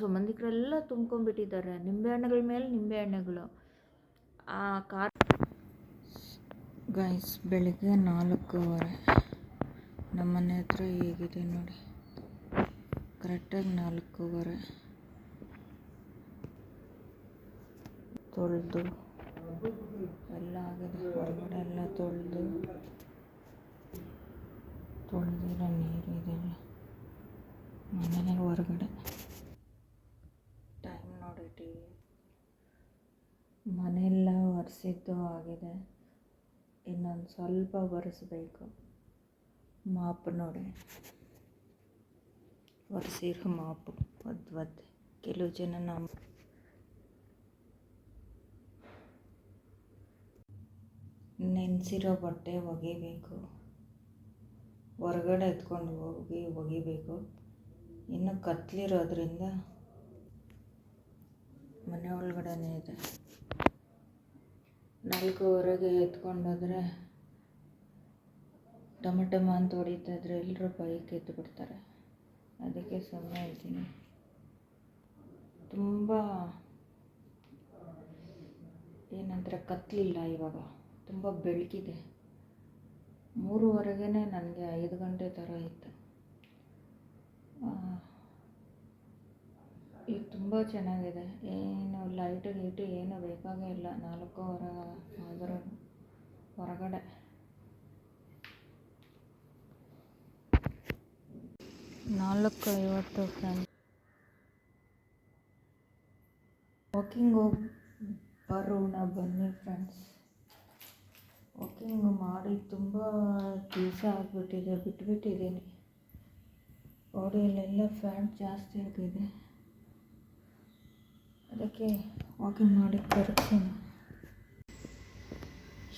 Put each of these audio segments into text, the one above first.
ಸಂಬಂಧಿಕರೆಲ್ಲ ತುಂಬ್ಕೊಂಡ್ಬಿಟ್ಟಿದ್ದಾರೆ, ನಿಂಬೆಹಣ್ಣುಗಳ ಮೇಲೆ ನಿಂಬೆಹಣ್ಣುಗಳು. ಆ car guys ಬೆಳಿಗ್ಗೆ 4:15 ನಮ್ಮನೆ ಹತ್ರ ಹೇಗಿದೆ ನೋಡಿ, ಕರೆಕ್ಟಾಗಿ 4:15 ತೊಳೆದು ಎಲ್ಲ ಆಗಿದೆ. ಹೊರಗಡೆ ಎಲ್ಲ ತೊಳೆದಿರೋ ನೀರಿದೆ ಮನೆ ಹೊರಗಡೆ. ಟೈಮ್ ನೋಡಿ, ಟಿವಿ ಮನೆಯೆಲ್ಲ ಒರೆಸಿದ್ದು ಆಗಿದೆ, ಇನ್ನೊಂದು ಸ್ವಲ್ಪ ಒರೆಸ್ಬೇಕು. ಮಾಪ್ ನೋಡಿ, ಒರೆಸಿರೋ ಮಾಪು ಒದ್ದು ಕೆಲವು ಜನ ನೆನೆಸಿರೋ ಬಟ್ಟೆ ಒಗಿಬೇಕು, ಹೊರಗಡೆ ಎತ್ಕೊಂಡು ಹೋಗಿ ಒಗಿಬೇಕು. ಇನ್ನು ಕತ್ಲಿರೋದ್ರಿಂದ ಮನೆ ಒಳಗಡೆನೇ ಇದೆ. 4:15 ಎತ್ಕೊಂಡೋದ್ರೆ ಟಮ ಅಂತ ಹೊಡಿತಾಯಿದ್ರೆ ಎಲ್ಲರೂ ಬೈಕ್ ಎದ್ದು ಬಿಡ್ತಾರೆ. ಅದಕ್ಕೆ ಸುಮ್ಮನೆ ಇದ್ದೀನಿ. ತುಂಬ ಏನಂತಾರೆ, ಕತ್ತಲಿಲ್ಲ ಇವಾಗ, ತುಂಬ ಬೆಳಕಿದೆ. 3:15 ನನಗೆ 5 ಗಂಟೆ ಥರ ಇತ್ತು. ಈಗ ತುಂಬ ಚೆನ್ನಾಗಿದೆ, ಏನು ಲೈಟು ಗೀಟು ಏನು ಬೇಕಾಗೇ ಇಲ್ಲ. 4:15 ಆದರೂ ಹೊರಗಡೆ 4:50 ಫ್ರೆಂಡ್ಸ್. ವಾಕಿಂಗ್ ಹೋಗಿ ಬರೋಣ ಬನ್ನಿ ಫ್ರೆಂಡ್ಸ್. ವಾಕಿಂಗ್ ಮಾಡಿ ತುಂಬ ದಿವಸ ಆಗಿಬಿಟ್ಟಿದೆ, ಬಿಟ್ಬಿಟ್ಟಿದ್ದೀನಿ. ಬಾಡಿಯಲ್ಲೆಲ್ಲ ಫ್ಯಾಟ್ ಜಾಸ್ತಿ ಆಗಿದೆ, ಅದಕ್ಕೆ ವಾಕಿಂಗ್ ಮಾಡಿ ಕರ್ತೀನಿ.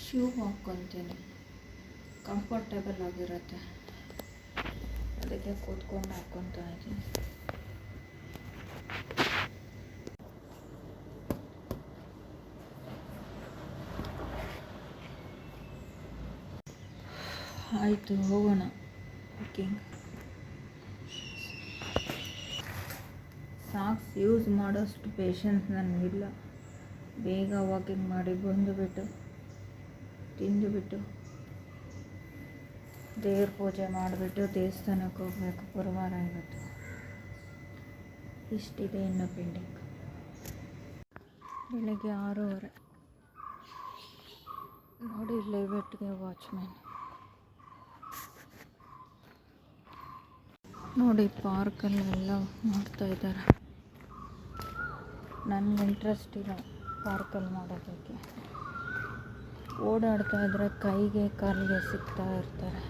ಶೂ ಹಾಕ್ಕೊತೀನಿ, ಕಂಫರ್ಟೇಬಲ್ ಆಗಿರುತ್ತೆ, ಅದಕ್ಕೆ ಕೂತ್ಕೊಂಡು ಹಾಕ್ಕೊತಾ ಇದ್ದೀನಿ. ಆಯಿತು, ಹೋಗೋಣ ವಾಕಿಂಗ್. ಸಾಕ್ಸ್ ಯೂಸ್ ಮಾಡೋಷ್ಟು ಪೇಷನ್ಸ್ ನನಗಿಲ್ಲ. ಬೇಗ ವಾಕಿಂಗ್ ಮಾಡಿ ಬಂದುಬಿಟ್ಟು ತಿಂದುಬಿಟ್ಟು ದೇವ್ರ ಪೂಜೆ ಮಾಡಿಬಿಟ್ಟು ದೇವಸ್ಥಾನಕ್ಕೆ ಹೋಗಬೇಕು. ಗುರುವಾರ ಇವತ್ತು. ಇಷ್ಟಿದೆ ಇನ್ನು ಪೆಂಡಿಂಗ್. ಬೆಳಗ್ಗೆ 6:15 ನೋಡಿ, ಲೆವೆಟ್ಗೆ ವಾಚ್ಮ್ಯಾನ್ ನೋಡಿ, ಪಾರ್ಕಲ್ಲೆಲ್ಲ ಮಾಡ್ತಾಯಿದ್ದಾರೆ. ನನಗೆ ಇಂಟ್ರೆಸ್ಟ್ ಇಲ್ಲ ಪಾರ್ಕಲ್ಲಿ ಮಾಡೋದಕ್ಕೆ. ಓಡಾಡ್ತಾ ಇದ್ದರೆ ಕೈಗೆ ಕಾಲಿಗೆ ಸಿಗ್ತಾ ಇರ್ತಾರೆ,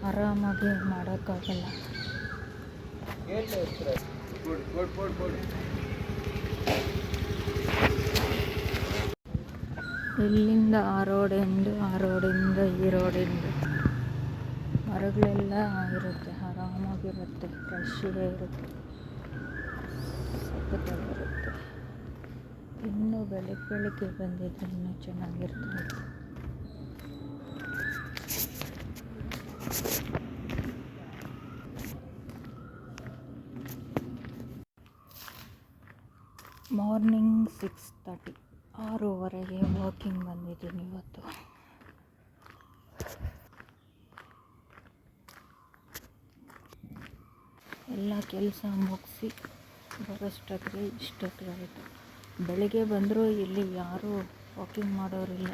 ಆರಾಮಾಗಿ ಮಾಡೋಕ್ಕಾಗಲ್ಲ. ಇಲ್ಲಿಂದ ಆ ರೋಡಿಂದ ಈ ರೋಡಿಂದ ಮರಗಳೆಲ್ಲ ಇರುತ್ತೆ, ಆರಾಮಾಗಿರುತ್ತೆ, ಫ್ರೆಶ್ಶೇ ಇರುತ್ತೆ, ಸಖತ್ತಾಗಿರುತ್ತೆ. ಇನ್ನೂ ಬೆಳಗ್ಗೆ ಬಂದಿದ್ರೆ ಇನ್ನೂ ಚೆನ್ನಾಗಿರ್ತದೆ. ಮಾರ್ನಿಂಗ್ 6:30 6:15 ವಾಕಿಂಗ್ ಬಂದಿದ್ದೀನಿ ಇವತ್ತು. ಎಲ್ಲ ಕೆಲಸ ಮುಗಿಸಿ ಬರೋಷ್ಟೊತ್ತಿಗೆ ಇಷ್ಟೊತ್ತಾಯಿತು. ಬೆಳಗ್ಗೆ ಬಂದರೂ ಇಲ್ಲಿ ಯಾರೂ ವಾಕಿಂಗ್ ಮಾಡೋರಿಲ್ಲ,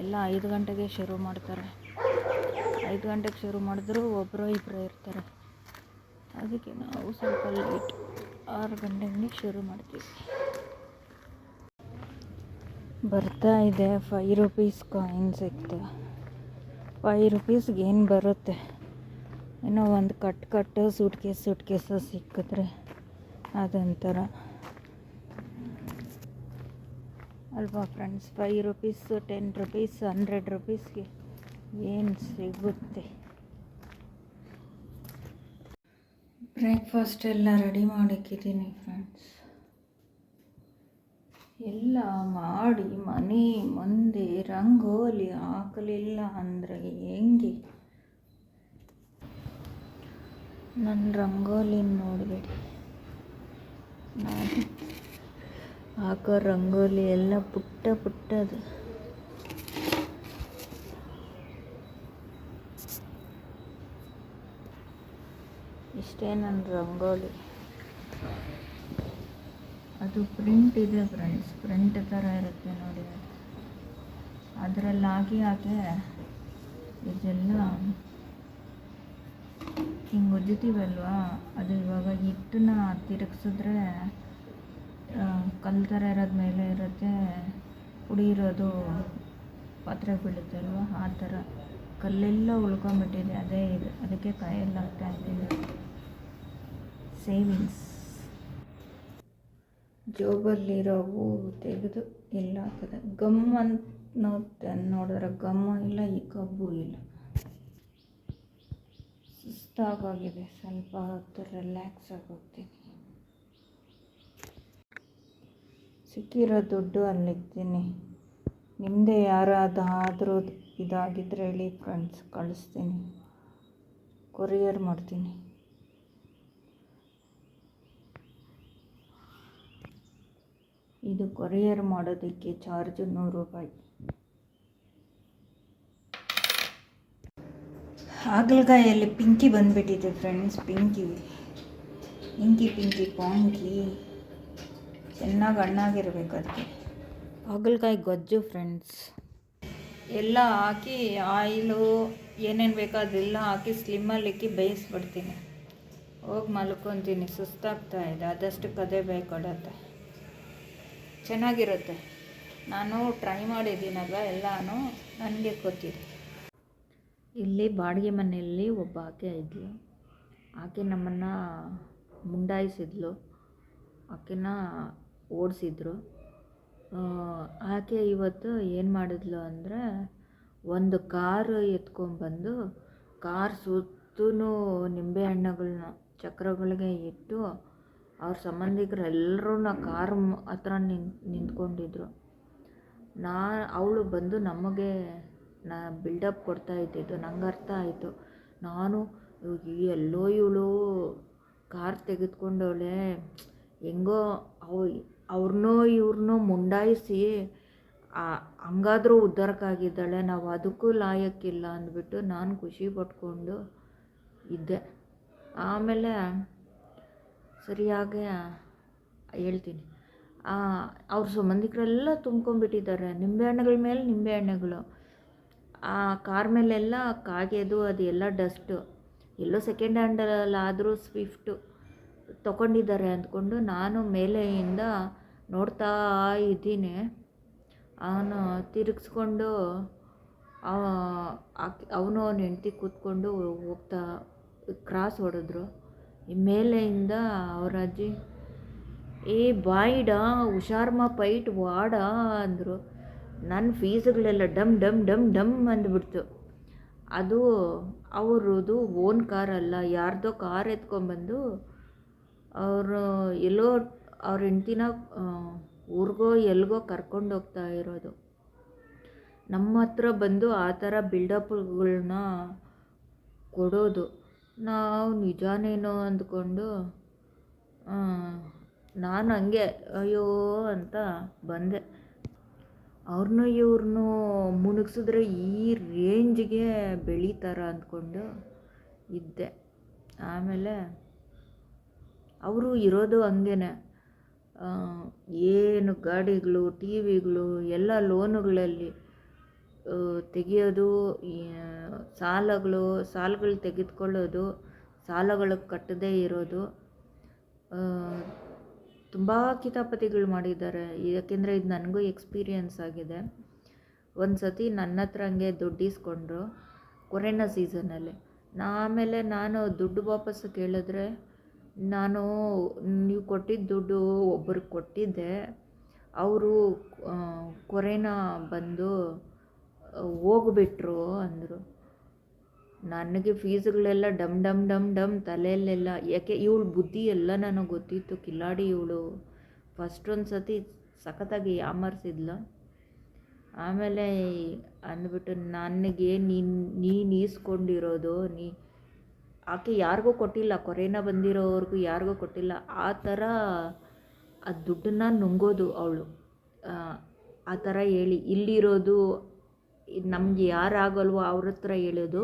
ಎಲ್ಲ 5 ಗಂಟೆಗೆ ಶುರು ಮಾಡ್ತಾರೆ. 5 ಗಂಟೆಗೆ ಶುರು ಮಾಡಿದ್ರು ಒಬ್ಬರು ಇಬ್ಬರು ಇರ್ತಾರೆ, ಅದಕ್ಕೆ ನಾವು ಸ್ವಲ್ಪ ಲೇಟ್ 6 ಗಂಟೆಗೆ ಶುರು ಮಾಡ್ತೀವಿ. ಬರ್ತಾ ಇದೆ 5 ರೂಪೀಸ್ ಕಾಯಿನ್ ಸಿಕ್ತು. 5 ರೂಪೀಸ್ಗೆ ಏನು ಬರುತ್ತೆ, ಏನೋ ಒಂದು ಕಟ್ಟು ಸೂಟ್ಕೇಸು ಸಿಕ್ಕಿದ್ರೆ ಅದೊಂಥರ ಅಲ್ವಾ ಫ್ರೆಂಡ್ಸ್. 5 ರೂಪೀಸು 10 ರೂಪೀಸ್ 100 ರೂಪೀಸ್ಗೆ ಏನು ಸಿಗುತ್ತೆ. ಬ್ರೇಕ್ಫಾಸ್ಟ್ ಎಲ್ಲ ರೆಡಿ ಮಾಡಿಕ್ಕಿದ್ದೀನಿ ಫ್ರೆಂಡ್ಸ್. ಎಲ್ಲ ಮಾಡಿ ಮನೆ ಮುಂದೆ ರಂಗೋಲಿ ಹಾಕಲಿಲ್ಲ ಅಂದರೆ ಹೆಂಗೆ? ನನ್ನ ರಂಗೋಲಿ ನೋಡಬೇಡಿ, ನಾನು ಹಾಕೋ ರಂಗೋಲಿ ಎಲ್ಲ ಪುಟ್ಟ ಪುಟ್ಟದು. ಇಷ್ಟೇ ನನ್ನ ರಂಗೋಲಿ. ಅದು ಪ್ರಿಂಟ್ ಇದೆ ಫ್ರೆಂಡ್ಸ್, ಪ್ರಿಂಟ್ ಥರ ಇರುತ್ತೆ ನೋಡಿ. ಅದರಲ್ಲಿ ಹಾಕಿ ಇದೆಲ್ಲ ಹಿಂಗೆ ಒದ್ದಿತೀವಲ್ವಾ, ಅದು ಇವಾಗ ಹಿಟ್ಟನ್ನ ತಿರುಗಿಸಿದ್ರೆ ಕಲ್ಲು ಥರ ಇರೋದು ಮೇಲೆ ಇರುತ್ತೆ, ಪುಡಿ ಇರೋದು ಪಾತ್ರೆ ಬೀಳುತ್ತೆ ಅಲ್ವಾ, ಆ ಥರ ಕಲ್ಲೆಲ್ಲ ಉಳ್ಕೊಂಬಿಟ್ಟಿದೆ. ಅದೇ ಇದು, ಅದಕ್ಕೆ ಕೈಯಲ್ಲಿ ಹಾಕ್ತಾ ಇದ್ದೀನಿ. ಸೇವಿಂಗ್ಸ್. ಜೋಬಲ್ಲಿರೋ ಹೂವು ತೆಗೆದು ಎಲ್ಲ ಹಾಕಿದೆ. ಗಮ್ ಅಂತ ನೋಡಿದ್ರೆ ಗಮ್ಮು ಇಲ್ಲ, ಈ ಕಬ್ಬು ಇಲ್ಲ. ಸುಸ್ತಾಗೋಗಿದೆ, ಸ್ವಲ್ಪ ಹೊತ್ತು ರಿಲ್ಯಾಕ್ಸ್ ಆಗೋಗ್ತೀನಿ. ಸಿಕ್ಕಿರೋ ದುಡ್ಡು ಅಲ್ಲಿಗ್ತೀನಿ. ನಿಮ್ಮದೇ ಯಾರಾದರೂ ಇದಾಗಿದ್ದರೆ ಹೇಳಿ ಫ್ರೆಂಡ್ಸ್, ಕಳಿಸ್ತೀನಿ, ಕೊರಿಯರ್ ಮಾಡ್ತೀನಿ. ಇದು ಕೊರಿಯರ್ ಮಾಡೋದಕ್ಕೆ ಚಾರ್ಜು 100 ರೂಪಾಯಿ. ಹಾಗಲಕಾಯಲ್ಲಿ ಪಿಂಕಿ ಬಂದುಬಿಟ್ಟಿದೆ ಫ್ರೆಂಡ್ಸ್. ಪಿಂಕಿ ಪಾಂಕಿ ಚೆನ್ನಾಗಿ ಹಣ್ಣಾಗಿರ್ಬೇಕು. ಅದಕ್ಕೆ ಹಾಗಲಕಾಯಿ ಗೊಜ್ಜು ಫ್ರೆಂಡ್ಸ್. ಎಲ್ಲ ಹಾಕಿ ಆಯಿಲು ಏನೇನು ಬೇಕೋ ಅದೆಲ್ಲ ಹಾಕಿ ಸ್ಲಿಮ್ಮಲ್ಲಿ ಇಕ್ಕಿ ಬೇಯಿಸ್ಬಿಡ್ತೀನಿ. ಹೋಗಿ ಮಲ್ಕೊತೀನಿ, ಸುಸ್ತಾಗ್ತಾಯಿದೆ. ಆದಷ್ಟು ಕದೆ ಬೇಕೊಡತ್ತೆ, ಚೆನ್ನಾಗಿರುತ್ತೆ. ನಾನು ಟ್ರೈ ಮಾಡಿದ್ದೀನಲ್ವ ಎಲ್ಲನೂ, ನನಗೆ ಗೊತ್ತಿದೆ. ಇಲ್ಲಿ ಬಾಡಿಗೆ ಮನೆಯಲ್ಲಿ ಒಬ್ಬ ಆಕೆ ಇದ್ಲು. ಆಕೆ ನಮ್ಮನ್ನು ಮುಂಡಾಯಿಸಿದ್ಲು, ಆಕೆನ ಓಡಿಸಿದ್ರು. ಆಕೆ ಇವತ್ತು ಏನು ಮಾಡಿದ್ಲು ಅಂದರೆ, ಒಂದು ಕಾರು ಎತ್ಕೊಂಡ್ಬಂದು ಕಾರ್ ಸುತ್ತೂ ನಿಂಬೆಹಣ್ಣುಗಳನ್ನ ಚಕ್ರಗಳಿಗೆ ಇಟ್ಟು ಅವ್ರ ಸಂಬಂಧಿಕರೆಲ್ಲರೂ ಕಾರ್ ಹತ್ರ ನಿಂತ್ಕೊಂಡಿದ್ರು. ಅವಳು ಬಂದು ನಮಗೆ ಬಿಲ್ಡಪ್ ಕೊಡ್ತಾ ಇದ್ದಿದ್ದು. ನಂಗೆ ಅರ್ಥ ಆಯಿತು. ನಾನು ಎಲ್ಲೋ ಇವಳು ಕಾರ್ ತೆಗೆದುಕೊಂಡವಳೆ, ಹೆಂಗೋ ಅವ್ರನ್ನೋ ಇವ್ರನ್ನೋ ಮುಂಡಾಯಿಸಿ ಹಂಗಾದರೂ ಉದ್ಧಾರಕ್ಕಾಗಿದ್ದಾಳೆ, ನಾವು ಅದಕ್ಕೂ ಲಾಯಕ್ಕಿಲ್ಲ ಅಂದ್ಬಿಟ್ಟು ನಾನು ಖುಷಿ ಪಟ್ಕೊಂಡು ಇದ್ದೆ. ಆಮೇಲೆ ಸರಿಯಾಗಿ ಹೇಳ್ತೀನಿ, ಅವ್ರ ಸಂಬಂಧಿಕರೆಲ್ಲ ತುಂಬ್ಕೊಂಡ್ಬಿಟ್ಟಿದ್ದಾರೆ ನಿಂಬೆಹಣ್ಣುಗಳ ಮೇಲೆ ನಿಂಬೆಹಣ್ಣುಗಳು. ಆ ಕಾರ್ ಮೇಲೆಲ್ಲ ಕಾಗೆದು ಅದು ಎಲ್ಲ ಡಸ್ಟು. ಎಲ್ಲೋ ಸೆಕೆಂಡ್ ಹ್ಯಾಂಡಲ್ಲಾದರೂ ಸ್ವಿಫ್ಟು ತೊಗೊಂಡಿದ್ದಾರೆ ಅಂದ್ಕೊಂಡು ನಾನು ಮೇಲೆಯಿಂದ ನೋಡ್ತಾ ಇದ್ದೀನಿ. ಅವನು ತಿರುಗಿಸ್ಕೊಂಡು ಅವನು ಅವನ ಹೆಂಡ್ತಿ ಕೂತ್ಕೊಂಡು ಹೋಗ್ತಾ ಕ್ರಾಸ್ ಹೊಡೆದ್ರು. ಮೇಲೆಯಿಂದ ಅವ್ರ ಅಜ್ಜಿ, ಏ ಬಾಯಿಡ ಹುಷಾರಮ್ಮ ಪೈಟ್ ವಾಡ ಅಂದರು. ನನ್ನ ಫೀಸ್ಗಳೆಲ್ಲ ಡಮ್ ಡಮ್ ಡಮ್ ಡಮ್ ಅಂದ್ಬಿಡ್ತು. ಅದು ಅವ್ರದ್ದು ಓನ್ ಕಾರಲ್ಲ, ಯಾರ್ದೋ ಕಾರ್ ಎತ್ಕೊಂಡ್ಬಂದು ಅವರು ಎಲ್ಲೋ ಅವ್ರ ಹೆಂಡ್ತಿನ ಊರಿಗೋ ಎಲ್ಗೋ ಕರ್ಕೊಂಡು ಹೋಗ್ತಾ ಇರೋದು. ನಮ್ಮ ಹತ್ರ ಬಂದು ಆ ಥರ ಬಿಲ್ಡಪ್ಗಳನ್ನ ಕೊಡೋದು. ನಾವು ನಿಜಾನೇನೋ ಅಂದ್ಕೊಂಡು ನಾನು ಹಂಗೆ ಅಯ್ಯೋ ಅಂತ ಬಂದೆ. ಅವ್ರನ್ನೂ ಇವ್ರನ್ನೂ ಮುಳುಗಿಸಿದ್ರೆ ಈ ರೇಂಜ್ಗೆ ಬೆಳೀತಾರ ಅಂದ್ಕೊಂಡು ಇದ್ದೆ. ಆಮೇಲೆ ಅವರು ಇರೋದು ಹಂಗೇನೆ, ಏನು ಗಾಡಿಗಳು ಟಿ ವಿಗಳು ಎಲ್ಲ ಲೋನುಗಳಲ್ಲಿ ತೆಗೆಯೋದು, ಸಾಲಗಳು ತೆಗೆದುಕೊಳ್ಳೋದು, ಸಾಲಗಳಿಗೆ ಕಟ್ಟದೇ ಇರೋದು. ತುಂಬ ಕಿತಾಪತಿಗಳು ಮಾಡಿದ್ದಾರೆ. ಯಾಕೆಂದರೆ ಇದು ನನಗೂ ಎಕ್ಸ್ಪೀರಿಯನ್ಸ್ ಆಗಿದೆ. ಒಂದು ಸತಿ ನನ್ನ ಹತ್ರ ಹಂಗೆ ದುಡ್ಡು ಇಸ್ಕೊಂಡ್ರು ಕೊರೋನಾ ಸೀಸನಲ್ಲಿ. ಆಮೇಲೆ ನಾನು ದುಡ್ಡು ವಾಪಸ್ಸು ಕೇಳಿದ್ರೆ, ನೀವು ಕೊಟ್ಟಿದ್ದ ದುಡ್ಡು ಒಬ್ಬರಿಗೆ ಕೊಟ್ಟಿದ್ದೆ, ಅವರು ಕೊರೋನಾ ಬಂದು ಹೋಗ್ಬಿಟ್ರು ಅಂದರು. ನನಗೆ ಫೀಸ್ಗಳೆಲ್ಲ ಡಮ್ ಡಮ್ ಡಮ್ ಡಮ್ ತಲೆಯಲ್ಲೆಲ್ಲ. ಯಾಕೆ ಇವಳು ಬುದ್ಧಿ ಎಲ್ಲ ನನಗೆ ಗೊತ್ತಿತ್ತು, ಕಿಲಾಡಿ ಇವಳು. ಫಸ್ಟ್ ಒಂದು ಸತಿ ಸಖತ್ತಾಗಿ ಯಾಮರ್ಸಿದ್ಲು. ಆಮೇಲೆ ಅಂದ್ಬಿಟ್ಟು ನನಗೆ ನೀನು ಈಸ್ಕೊಂಡಿರೋದು ಆಕೆ ಯಾರಿಗೂ ಕೊಟ್ಟಿಲ್ಲ, ಕೊರೋನಾ ಬಂದಿರೋವ್ರಿಗೂ ಯಾರಿಗೂ ಕೊಟ್ಟಿಲ್ಲ. ಆ ಥರ ಆ ದುಡ್ಡನ್ನ ನುಂಗೋದು ಅವಳು. ಆ ಥರ ಹೇಳಿ ಇಲ್ಲಿರೋದು ನಮ್ಗೆ ಯಾರಾಗಲ್ವೋ ಅವ್ರ ಹತ್ರ ಹೇಳೋದು,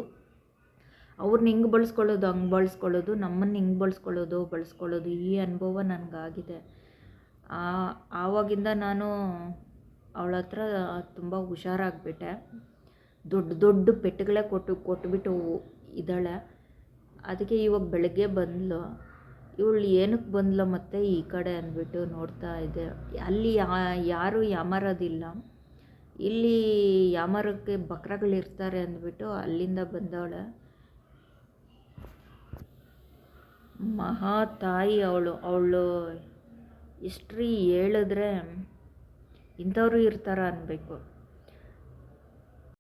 ಅವ್ರನ್ನ ಹಿಂಗೆ ಬಳಸ್ಕೊಳ್ಳೋದು ಹಂಗೆ ಬಳಸ್ಕೊಳ್ಳೋದು, ನಮ್ಮನ್ನು ಹಿಂಗೆ ಬಳಸ್ಕೊಳ್ಳೋದು ಈ ಅನುಭವ ನನಗಾಗಿದೆ. ಆವಾಗಿಂದ ನಾನು ಅವಳ ಹತ್ರ ತುಂಬ ಹುಷಾರಾಗ್ಬಿಟ್ಟೆ. ದೊಡ್ಡ ದೊಡ್ಡ ಪೆಟ್ಟುಗಳೇ ಕೊಟ್ಬಿಟ್ಟು ಇದ್ದಾಳೆ. ಅದಕ್ಕೆ ಇವಾಗ ಬೆಳಗ್ಗೆ ಬಂದಳು. ಇವಳು ಏನಕ್ಕೆ ಬಂದಳು ಮತ್ತೆ ಈ ಕಡೆ ಅಂದ್ಬಿಟ್ಟು ನೋಡ್ತಾ ಇದ್ದೆ. ಅಲ್ಲಿ ಯಾರೂ ಯಾಮಾರೋದಿಲ್ಲ, ಇಲ್ಲಿ ಯಾಮಾರೋಕ್ಕೆ ಬಕ್ರಗಳಿರ್ತಾರೆ ಅಂದ್ಬಿಟ್ಟು ಅಲ್ಲಿಂದ ಬಂದವಳೆ. ಮಹಾ ತಾಯಿ ಅವಳು ಹಿಸ್ಟ್ರಿ ಹೇಳಿದ್ರೆ ಇಂಥವ್ರು ಇರ್ತಾರ ಅನ್ಬೇಕು.